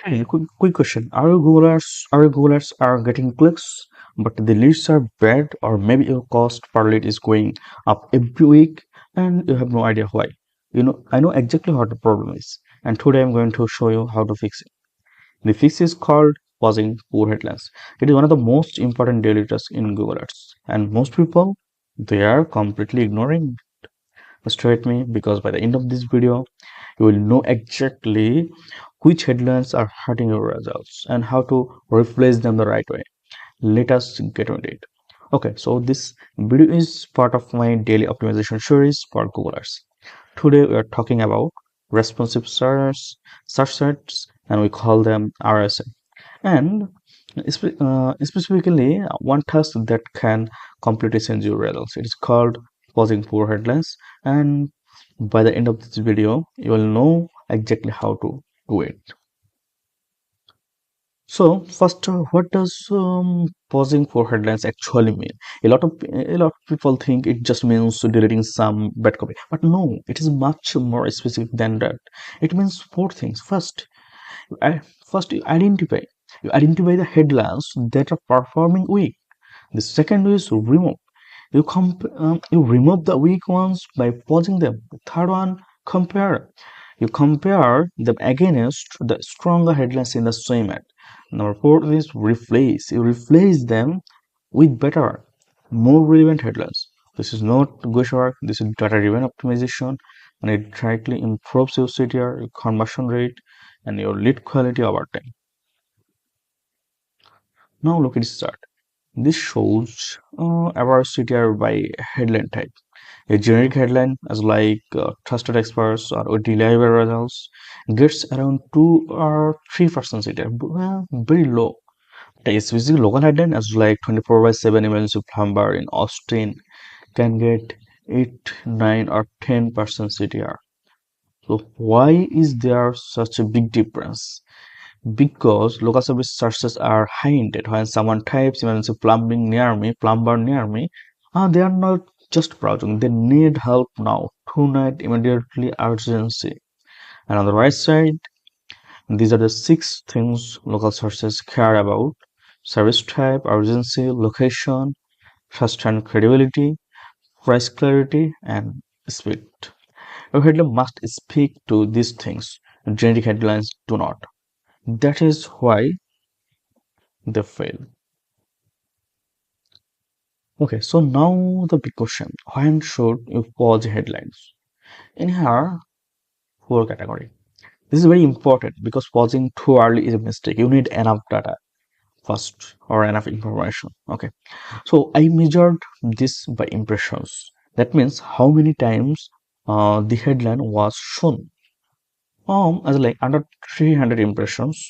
Hey, quick question. Are getting clicks, but the leads are bad, or maybe your cost per lead is going up every week and you have no idea why. I know exactly what the problem is, and today I'm going to show you how to fix it. The fix is called pausing poor headlines. It is one of the most important daily tasks in Google Ads, and most people they are completely ignoring. Stay with me because by the end of this video, you will know exactly which headlines are hurting your results and how to replace them the right way. Let us get on it. Okay, so this video is part of my daily optimization series for Google Ads. Today we are talking about responsive search sets, and we call them RSA. And specifically, one task that can completely change your results. It is called pausing poor headlines, and by the end of this video, you will know exactly how to do it. So first, what does pausing for headlines actually mean? A lot of people think it just means deleting some bad copy, but no, it is much more specific than that. It means four things. First you identify the headlines that are performing weak. The second is remove. You remove the weak ones by pausing them. The third one, compare. You compare them against the stronger headlines in the same ad. Number four is replace. You replace them with better, more relevant headlines. This is not guesswork. This is data-driven optimization, and it directly improves your CTR, your conversion rate, and your lead quality over time. Now look at this chart. This shows our CTR by headline type. A generic headline, as like trusted experts or reliable results, gets around 2 or 3% CTR, well, very low. A specific local headline, as like 24 by 7 emergency plumber in Austin, can get 8, 9, or 10% CTR. So why is there such a big difference? Because local service searches are high intent. When someone types emergency plumber near me, they are not just browsing, they need help now, tonight, immediately, urgency. And on the right side, these are the six things local sources care about: service type, urgency, location, trust and credibility, price clarity, and speed. Your headline must speak to these things. Generic headlines do not. That is why they fail. Okay, so now the big question: when should you pause headlines? In here, four category. This is very important because pausing too early is a mistake. You need enough data first or enough information. Okay, so I measured this by impressions. That means how many times the headline was shown. As like under 300 impressions,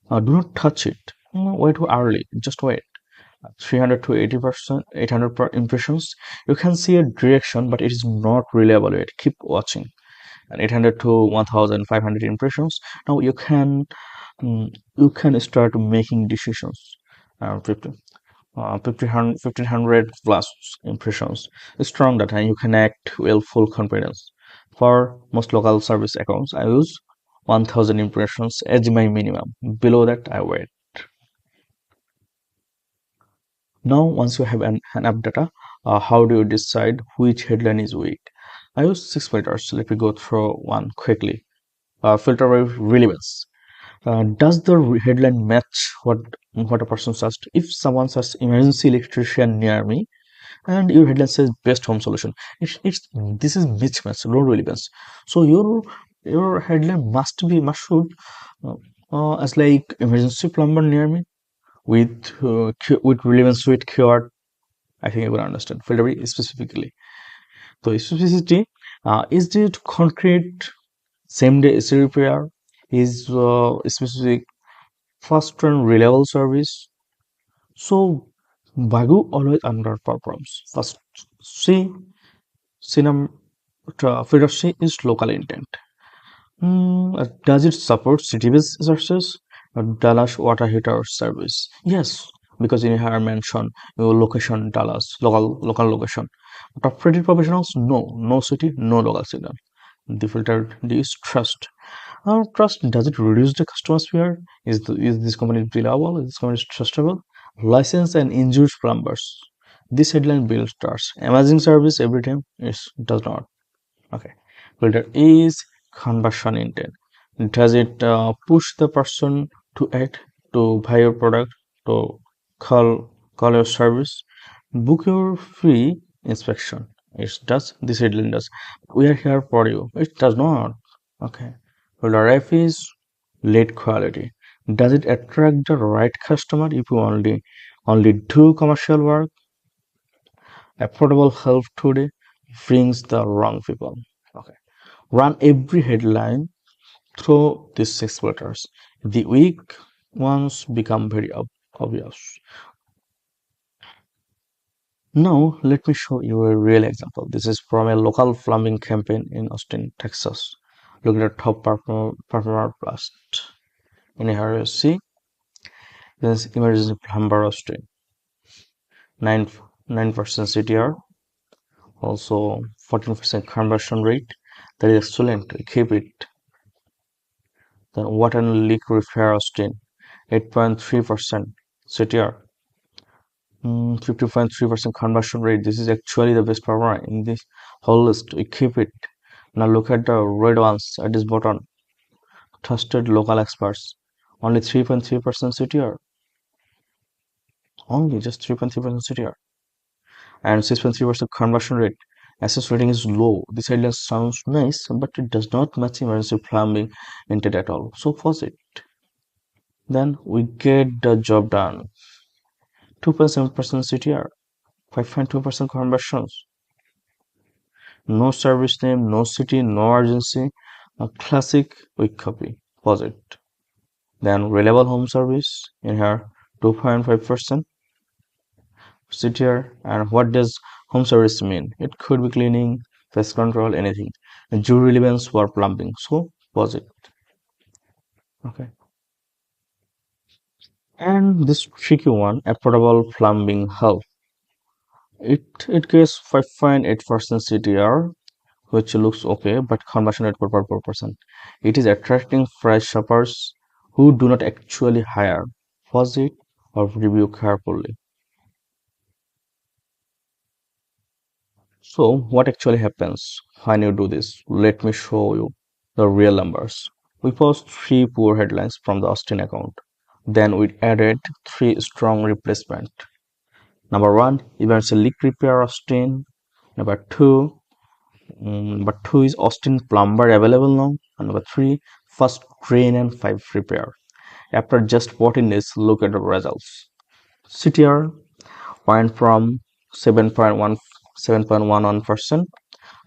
do not touch it. Wait too early. Just wait. 300 to 80%, 800 per impressions, you can see a direction, but it is not really evaluate. Keep watching. And 800 to 1500 impressions, now you can start making decisions. 50 1500 plus impressions, strong data, and you can act with full confidence. For most local service accounts, I use 1000 impressions as my minimum. Below that, I wait. Now, once you have enough data, how do you decide which headline is weak? I use 6 filters. Let me go through one quickly. Filter by relevance. Does the headline match what a person searched? If someone says emergency electrician near me, and your headline says best home solution, it's this is mismatch, low relevance. So your headline must should as like emergency plumber near me with relevance with keyword. I think you will understand. Filter very specifically. So specificity, is it concrete same day AC repair? Is specific fast and reliable service? So Bagu always underperforms. First C, cinema filter C is local intent. Does it support city-based searches? Dallas water heater service? Yes, because in here mention your location Dallas, local location. Top rated professionals? No, no city, no local signal. The filter D is trust. Our trust, does it reduce the customer's fear? Is this company reliable? Is this company trustable? License and injured plumbers. This headline builds trust. Amazing service every time. It does not. Okay. Filter is conversion intent. Does it push the person to act, to buy your product, to call your service, book your free inspection? It does. This headline does. We are here for you. It does not. Okay. Filter F is lead quality. Does it attract the right customer? If you only do commercial work, affordable help today brings the wrong people. Okay. Run every headline through these six filters. The weak ones become very obvious. Now, let me show you a real example. This is from a local plumbing campaign in Austin, Texas. Look at the top performer blast. In here you see this emergency plumber Austin, 9 9% CTR, also 14% conversion rate. That is excellent. Keep it. Then water and leak repair Austin, 8.3% CTR, 50.3% conversion rate. This is actually the best performer in this whole list. We keep it. Now look at the red ones at this bottom. Trusted local experts. Only 3.3% CTR. Only just 3.3% CTR. And 6.3% conversion rate. Access rating is low. This headline sounds nice, but it does not match emergency plumbing intent at all. So pause it. Then we get the job done. 2.7% CTR. 5.2% conversions. No service name, no city, no urgency. A classic weak copy. Pause it. Then reliable home service in here 2.5% CTR. And what does home service mean? It could be cleaning, pest control, anything. Due relevance for plumbing. So pause it. Okay. And this tricky one, affordable plumbing help. It gets 5.8% CTR, which looks okay, but conversion rate 4.4%. It is attracting fresh shoppers who do not actually hire. Pause it or review carefully. So, what actually happens when you do this? Let me show you the real numbers. We post three poor headlines from the Austin account. Then we added three strong replacement. Number one, emergency leak repair Austin. Number two, number two is Austin plumber available now. And number three, first drain and pipe repair. After just 14 days, look at the results. CTR went from 7.11%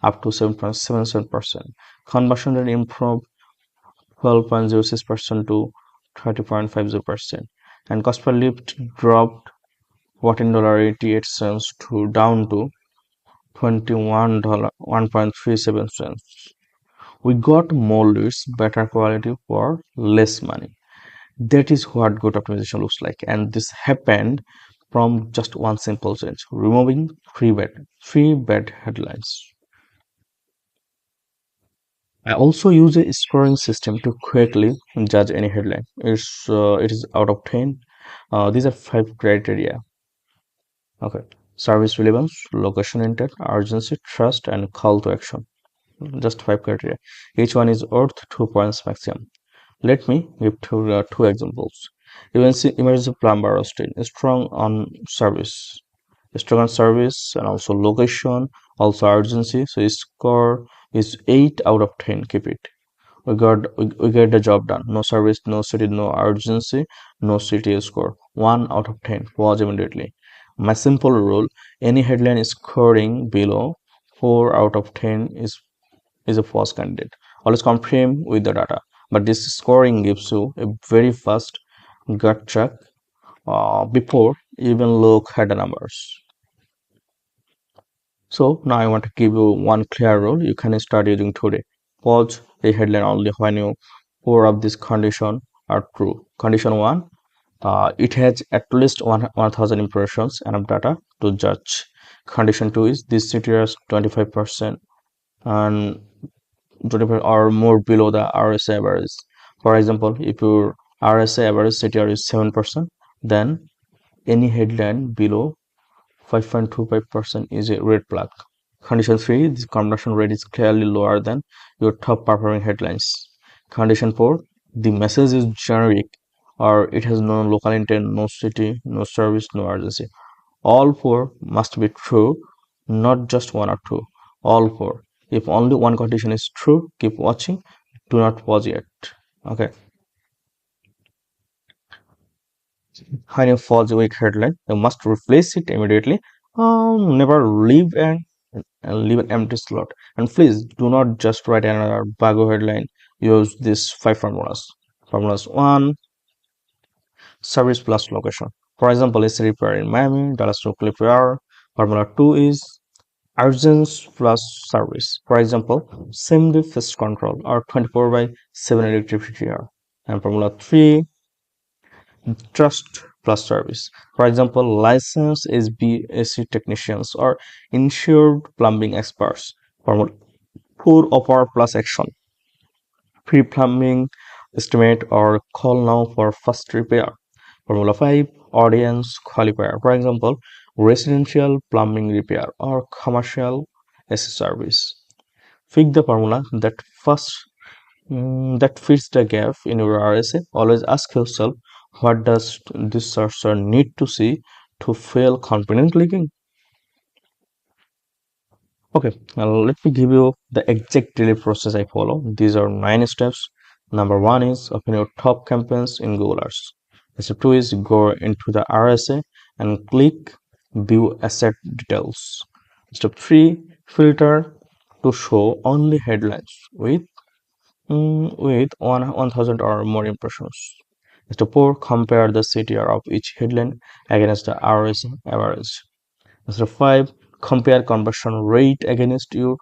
up to 7.77%. Conversion rate improved 12.06% to 30.50%. And cost per lift dropped $14.88 to down to $21 1.37 cents. We got more leads, better quality for less money. That is what good optimization looks like, and this happened from just one simple change: removing three bad headlines. I also use a scoring system to quickly judge any headline. It is out of 10. These are five criteria. Okay, service relevance, location intent, urgency, trust, and call to action. Just five criteria. Each one is worth 2 points maximum. Let me give two examples. Emergency plumber Austin, strong on service, and also location, also urgency. So his score is 8 out of 10. Keep it. We get the job done. No service, no city, no urgency, no CTA score. 1 out of 10. Pause immediately. My simple rule: any headline scoring below 4 out of 10 is a false candidate. Always confirm with the data. But this scoring gives you a very fast gut check before you even look at the numbers. So now I want to give you one clear rule you can start using today. Pause a headline only when you four of these conditions are true. Condition one, it has at least 1000 impressions and data to judge. Condition two is this city has 25% and 25 or more below the RSA average. For example, if your RSA average CTR is 7%, then any headline below 5.25% is a red flag. Condition 3, the conversion rate is clearly lower than your top performing headlines. Condition 4, the message is generic or it has no local intent, no city, no service, no urgency. All four must be true, not just one or two. All four. If only one condition is true, keep watching. Do not pause yet. Okay. When you pause a weak headline, you must replace it immediately. Never leave an empty slot. And please do not just write another bago headline. Use these five formulas. Formulas one, service plus location. For example, let's say repair in Miami, Dallas to repair. Formula two is urgence plus service. For example, same day pest control or 24 by 7 electricity here. And formula 3, trust plus service. For example, licensed SBAC technicians or insured plumbing experts. Formula 4, offer plus action. Free plumbing estimate or call now for first repair. Formula 5, audience qualifier. For example, residential plumbing repair or commercial AC service. Pick the formula that fits the gap in your RSA. Always ask yourself, what does this searcher need to see to feel confident clicking? Okay, now let me give you the exact daily process I follow. These are 9 steps. Number one is open your top campaigns in Google Ads. Step two is go into the RSA and click view asset details. Step three, filter to show only headlines with 1000 or more impressions. Step 4, compare the CTR of each headline against the RSA average. Step 5, compare conversion rate against your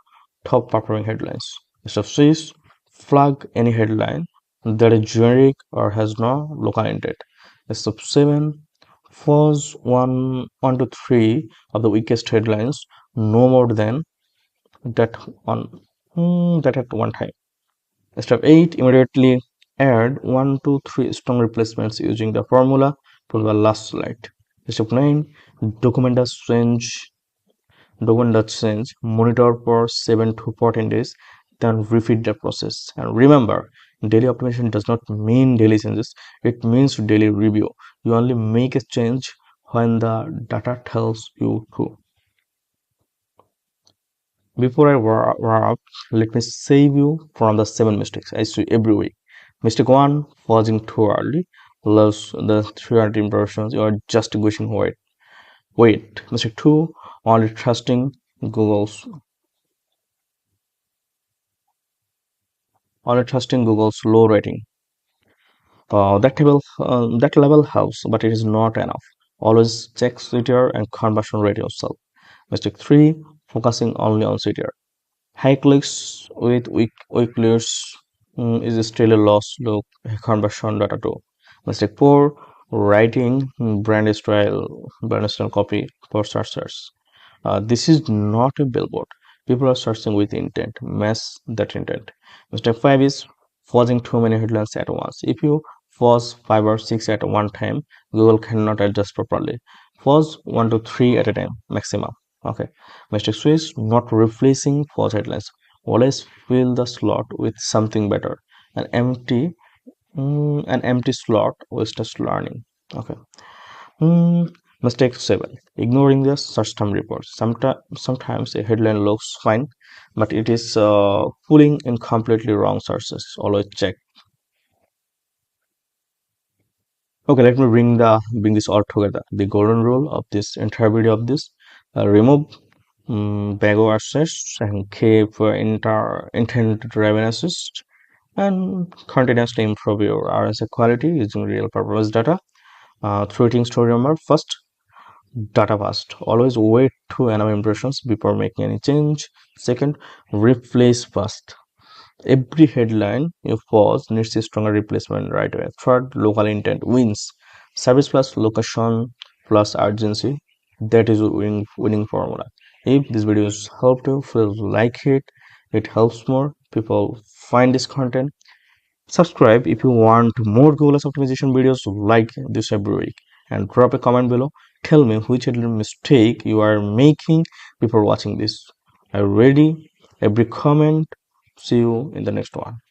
top performing headlines. Step 6, flag any headline that is generic or has no local intent. Step 7, pause 1 to 3 of the weakest headlines, no more than that that at one time. Step 8, immediately add 1 to 3 strong replacements using the formula from the last slide. Step 9, document the change, monitor for 7 to 14 days, then repeat the process. And remember, daily optimization does not mean daily changes, it means daily review. You only make a change when the data tells you to. Before I wrap up, let me save you from the 7 mistakes I see every week. Mistake 1, pausing too early. Loves the 300 impressions. You are just guessing wait. Mistake 2, only trusting Google's low rating. That level helps, but it is not enough. Always check CTR and conversion rate yourself. Mistake 3, focusing only on CTR. High clicks with weak leads is still a loss look conversion data too. Mistake 4, writing brand style copy for searchers. This is not a billboard. People are searching with intent. Match that intent. Mistake 5 is pausing too many headlines at once. If you pause 5 or 6 at one time, Google cannot adjust properly. Pause 1 to 3 at a time maximum. Okay. Mistake 6 is not replacing pause headlines. Always fill the slot with something better. An empty slot wastes learning. Okay. Hmm, Mistake 7. Ignoring the search term reports. Sometimes a headline looks fine, but it is pulling in completely wrong sources. Always check. Okay, let me bring this all together. The golden rule of this entire video of this: remove bago assets and keep intended revenue assist and continuously improve your RSA quality using real purpose data. Three things to remember. First, data fast. Always wait to enough impressions before making any change. Second, replace fast. Every headline you pause needs a stronger replacement right away. Third, local intent wins. Service plus location plus urgency. That is a winning formula. If this video has helped you, feel like it helps more. people find this content. Subscribe if you want more Google Ads optimization videos like this every week, and drop a comment below. Tell me which little mistake you are making before watching this. I ready every comment. See you in the next one.